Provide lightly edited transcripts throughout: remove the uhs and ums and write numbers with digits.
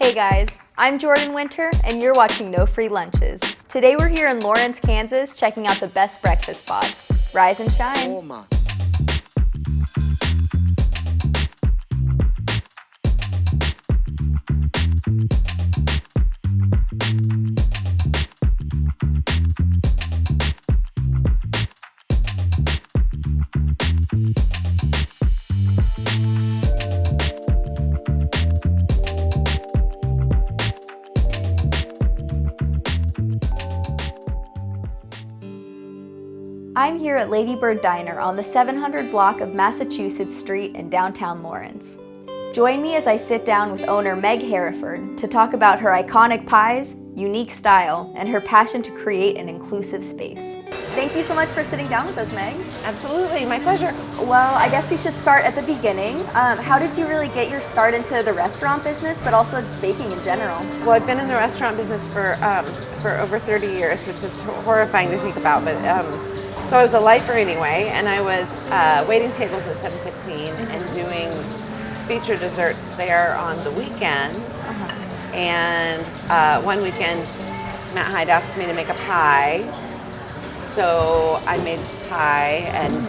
Hey guys, I'm Jordan Winter, and you're watching No Free Lunches. Today we're here in Lawrence, Kansas, checking out the best breakfast spots. Rise and shine. I'm here at Ladybird Diner on the 700 block of Massachusetts Street in downtown Lawrence. Join me as I sit down with owner Meg Heriford to talk about her iconic pies, unique style, and her passion to create an inclusive space. Thank you so much for sitting down with us, Meg. Absolutely, my pleasure. Well, I guess we should start at the beginning. How did you really get your start into the restaurant business, but also just baking in general? Well, I've been in the restaurant business for over 30 years, which is horrifying to think about, but so I was a lifer anyway, and I was waiting tables at 7:15 and doing feature desserts there on the weekends. And one weekend, Matt Hyde asked me to make a pie, so I made pie, and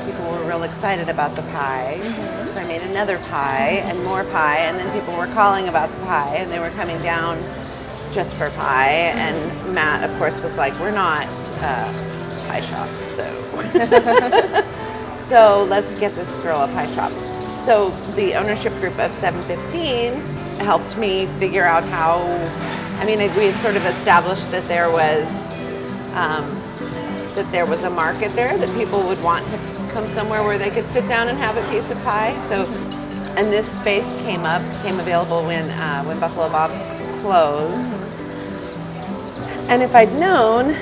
people were real excited about the pie. So I made another pie and more pie, and then people were calling about the pie, and they were coming down just for pie. And Matt, of course, was like, "We're not pie shop, so let's get this girl a pie shop." So the ownership group of 715 helped me figure out how, we had sort of established that there was a market there, that people would want to come somewhere where they could sit down and have a piece of pie. So, and this space came available when Buffalo Bob's closed. And if I'd known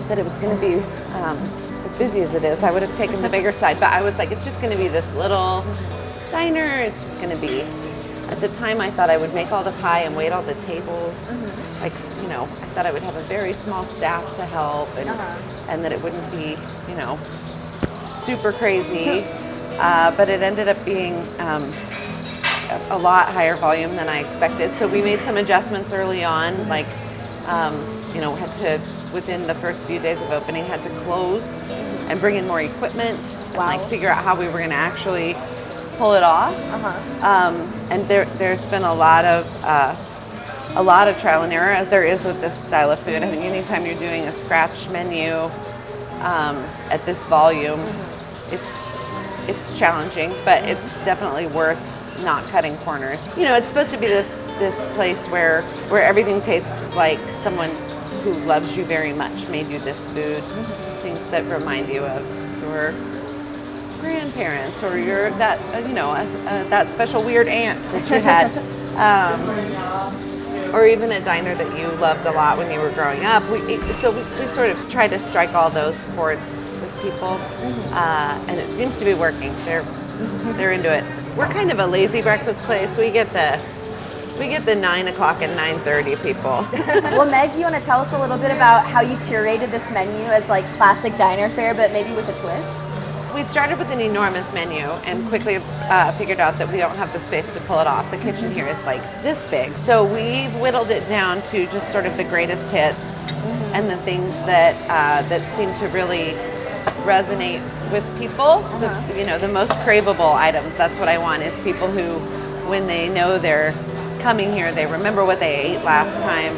that it was going to be as busy as it is, I would have taken the bigger side. But I was like, it's just going to be this little diner. It's just going to be. At the time, I thought I would make all the pie and wait all the tables. I thought I would have a very small staff to help, and that it wouldn't be, super crazy. But it ended up being a lot higher volume than I expected. So we made some adjustments early on, had to, within the first few days of opening, had to close and bring in more equipment and figure out how we were going to actually pull it off. And there's been a lot of trial and error, as there is with this style of food. I think anytime you're doing a scratch menu at this volume, it's challenging, but it's definitely worth not cutting corners. It's supposed to be this place where everything tastes like someone who loves you very much made you this food. Things that remind you of your grandparents, or your that special weird aunt that you had, or even a diner that you loved a lot when you were growing up. We sort of try to strike all those chords with people, and it seems to be working. They're into it. We're kind of a lazy breakfast place. We get the 9 o'clock and 9:30 people. Well, Meg, you want to tell us a little bit about how you curated this menu as like classic diner fare, but maybe with a twist? We started with an enormous menu and quickly figured out that we don't have the space to pull it off. The kitchen here is like this big. So we've whittled it down to just sort of the greatest hits and the things that seem to really resonate with people. The most craveable items. That's what I want, is people who, when they know they're coming here, they remember what they ate last time.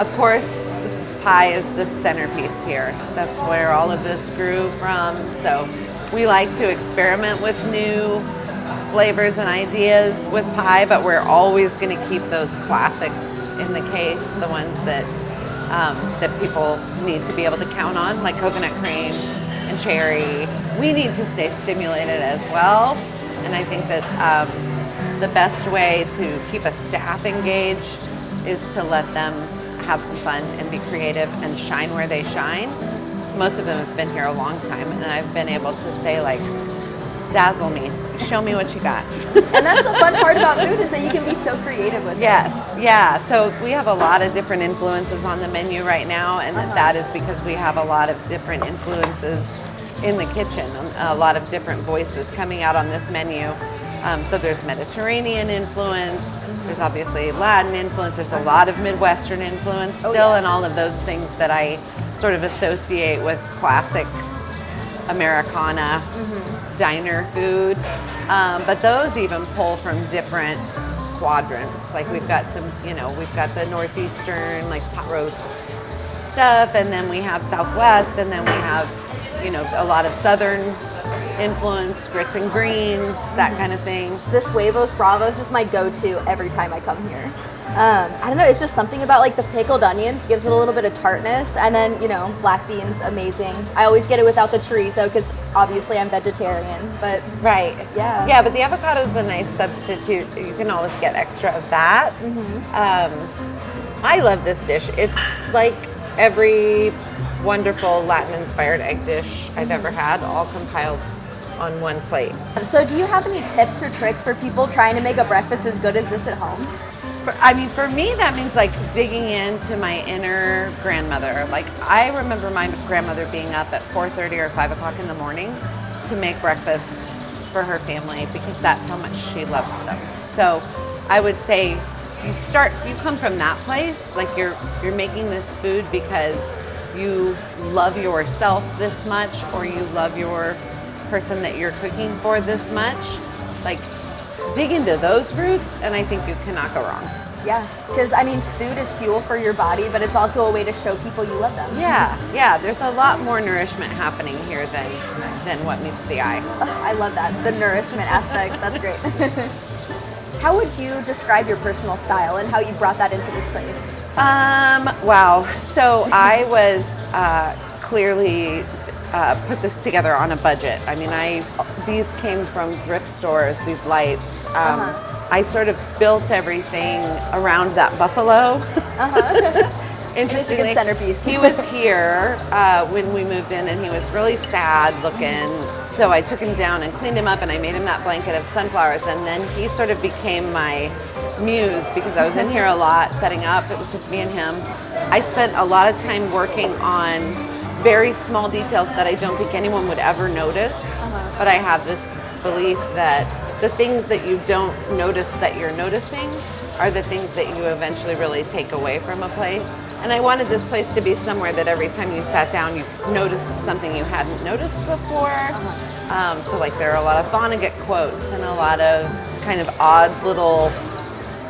Of course, the pie is the centerpiece here. That's where all of this grew from. So we like to experiment with new flavors and ideas with pie, but we're always going to keep those classics in the case, the ones that people need to be able to count on, like coconut cream and cherry. We need to stay stimulated as well, and I think that the best way to keep a staff engaged is to let them have some fun and be creative and shine where they shine. Most of them have been here a long time, and I've been able to say, like, dazzle me, show me what you got. And that's the fun part about food, is that you can be so creative with it. Yes, yeah. So we have a lot of different influences on the menu right now, and that is because we have a lot of different influences in the kitchen, a lot of different voices coming out on this menu. So there's Mediterranean influence, there's obviously Latin influence, there's a lot of Midwestern influence still, and all of those things that I sort of associate with classic Americana diner food. But those even pull from different quadrants. Like we've got some, we've got the Northeastern, like pot roast stuff, and then we have Southwest, and then we have, a lot of Southern influence, grits and greens, that kind of thing. This Huevos Bravos is my go-to every time I come here. I don't know, it's just something about like the pickled onions gives it a little bit of tartness, and then black beans, amazing. I always get it without the chorizo because obviously I'm vegetarian, but right, yeah, but the avocado is a nice substitute. You can always get extra of that. I love this dish. It's like every wonderful Latin-inspired egg dish I've ever had, all compiled on one plate. So do you have any tips or tricks for people trying to make a breakfast as good as this at home? For me, that means like digging into my inner grandmother. Like I remember my grandmother being up at 4:30 or 5 o'clock in the morning to make breakfast for her family because that's how much she loved them. So I would say you come from that place, like you're making this food because you love yourself this much, or you love your person that you're cooking for this much. Like dig into those roots, and I think you cannot go wrong. Yeah, because food is fuel for your body, but it's also a way to show people you love them. Yeah, there's a lot more nourishment happening here than what meets the eye. Oh, I love that, the nourishment aspect. That's great. How would you describe your personal style and how you brought that into this place? Wow. So I was clearly put this together on a budget. These came from thrift stores, these lights. I sort of built everything around that buffalo. Interestingly, it's a good centerpiece. He was here when we moved in, and he was really sad looking. So I took him down and cleaned him up, and I made him that blanket of sunflowers, and then he sort of became my muse because I was in here a lot setting up. It was just me and him. I spent a lot of time working on very small details that I don't think anyone would ever notice, but I have this belief that the things that you don't notice that you're noticing are the things that you eventually really take away from a place. And I wanted this place to be somewhere that every time you sat down, you noticed something you hadn't noticed before. So like there are a lot of Vonnegut quotes and a lot of kind of odd little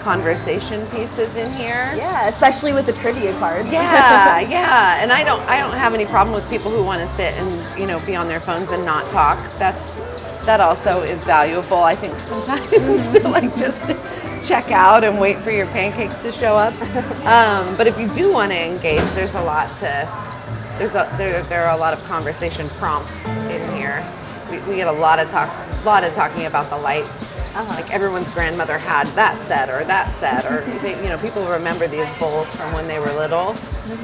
conversation pieces in here. Yeah, especially with the trivia cards. Yeah. And I don't have any problem with people who want to sit and be on their phones and not talk. That also is valuable, I think, sometimes to like just check out and wait for your pancakes to show up. But if you do want to engage, there are a lot of conversation prompts in here. We get a lot of talking about the lights. Like everyone's grandmother had that set, or people remember these bowls from when they were little.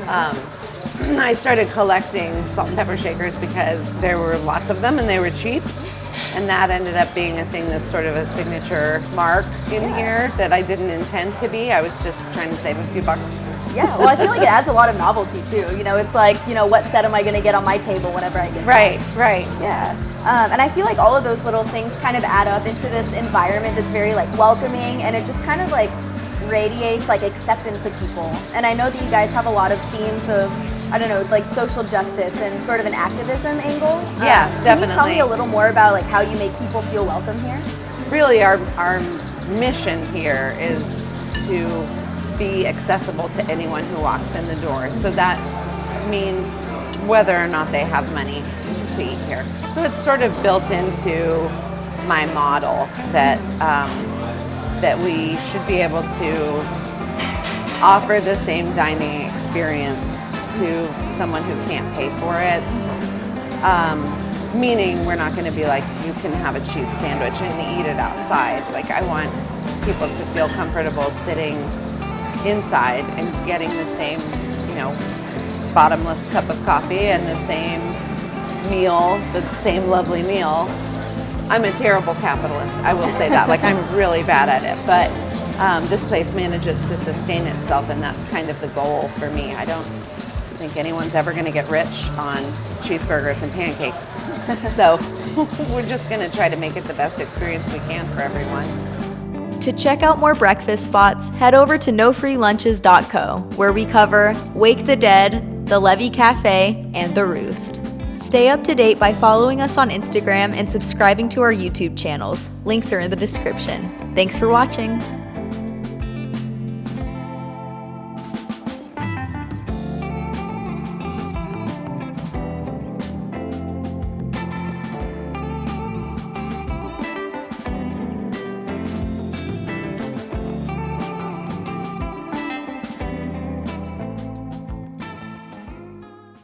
I started collecting salt and pepper shakers because there were lots of them and they were cheap. And that ended up being a thing that's sort of a signature mark in here that I didn't intend to be. I was just trying to save a few bucks. Yeah, well, I feel like it adds a lot of novelty too. It's like, what set am I going to get on my table whenever I get Right. Yeah. And I feel like all of those little things kind of add up into this environment that's very like welcoming, and it just kind of like radiates like acceptance of people. And I know that you guys have a lot of themes of, I don't know, like social justice and sort of an activism angle. Yeah, definitely. Can you tell me a little more about like how you make people feel welcome here? Really, our mission here is to be accessible to anyone who walks in the door. So that means whether or not they have money to eat here. So it's sort of built into my model that that we should be able to offer the same dining experience to someone who can't pay for it. Meaning we're not going to be like, you can have a cheese sandwich and eat it outside. Like I want people to feel comfortable sitting inside and getting the same, bottomless cup of coffee and the same meal, the same lovely meal. I'm a terrible capitalist, I will say that. Like I'm really bad at it, but this place manages to sustain itself, and that's kind of the goal for me. I don't think anyone's ever going to get rich on cheeseburgers and pancakes. So we're just going to try to make it the best experience we can for everyone. To check out more breakfast spots, head over to nofreelunches.co, where we cover Wake the Dead, the Levy Cafe, and the Roost. Stay up to date by following us on Instagram and subscribing to our YouTube channels. Links are in the description. Thanks for watching.